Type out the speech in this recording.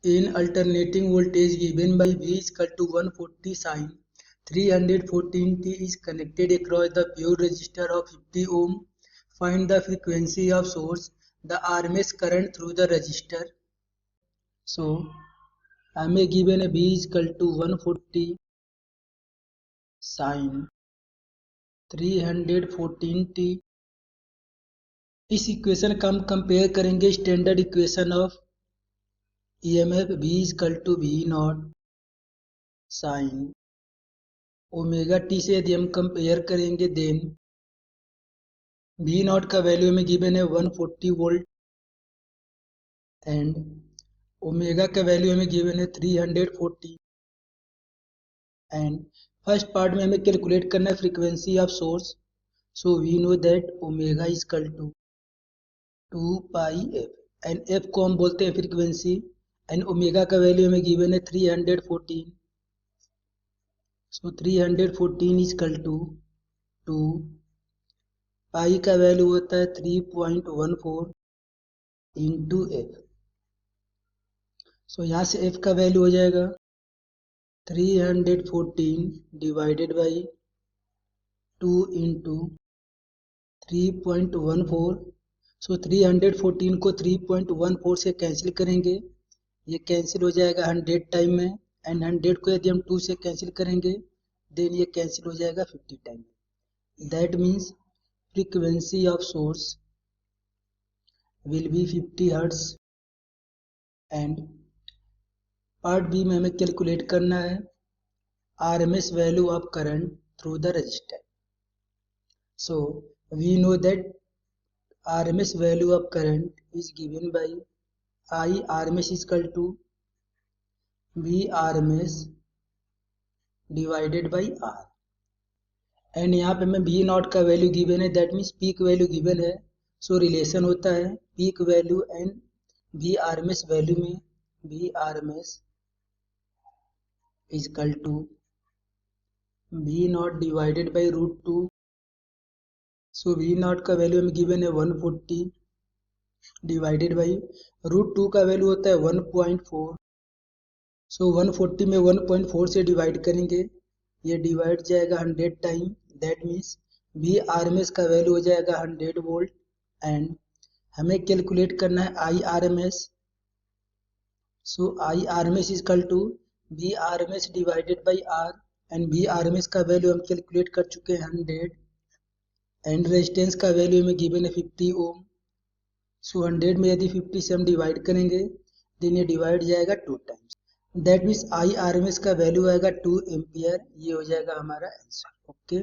In alternating voltage given by V is equal to 140 sin 314t is connected across the pure resistor of 50 ohm. Find the frequency of source, the RMS current through the resistor. So हमें given है V is equal to 140 sin 314t. इस equation का हम compare करेंगे standard equation of EMF V is equal to V not sine omega T से यदि हम compare करेंगे देन V नॉट का वैल्यू हमें गिवन है 140 वोल्ट एंड ओमेगा का वैल्यू हमें गिवन है 340 एंड फर्स्ट पार्ट में हमें कैलकुलेट करना है frequency of source. So we know that omega is equal to 2 pi F and F को हम बोलते हैं फ्रीक्वेंसी एंड ओमेगा का वैल्यू हमें गिवन है 314. So 314 is equal to 2 pi का वैल्यू होता है 3.14 इंटू एफ. सो यहाँ से एफ का वैल्यू हो जाएगा 314 डिवाइडेड बाई 2 इंटू 3.14. सो 314 को 3.14 से कैंसिल करेंगे, ये कैंसिल हो जाएगा 100 टाइम में एंड 100 को यदि हम 2 से कैंसिल करेंगे देन ये कैंसिल हो जाएगा 50 time. That means frequency of source will be 50 hertz. And part B में हमें कैलकुलेट करना है RMS value of current through the resistor. So we know that RMS value of current is given by I RMS is equal to V RMS divided by R. And यहाँ पे हमें V not का value given है, that means peak value given है. सो relation होता है peak value and V RMS value में V RMS is equal to V not divided by √2. So V not का वैल्यू हमें गिवन है 140 डिवाइडेड बाई √2 का वैल्यू होता है 1.4. सो 140 में 1.4 से डिवाइड करेंगे, ये डिवाइड जाएगा 100 time. That means V RMS का वैल्यू हो जाएगा 100 वोल्ट एंड हमें कैलकुलेट करना है I RMS. So I RMS is equal to V RMS divided by R and V RMS का वैल्यू हम कैलकुलेट कर चुके हैं 100 एंड रेजिस्टेंस का वैल्यू हमें गिवन है 50 ओम. सो 100 में यदि 50 से हम डिवाइड करेंगे देन ये डिवाइड जाएगा 2 times. That means I RMS का वैल्यू आएगा 2 एम्पियर. ये हो जाएगा हमारा आंसर. ओके.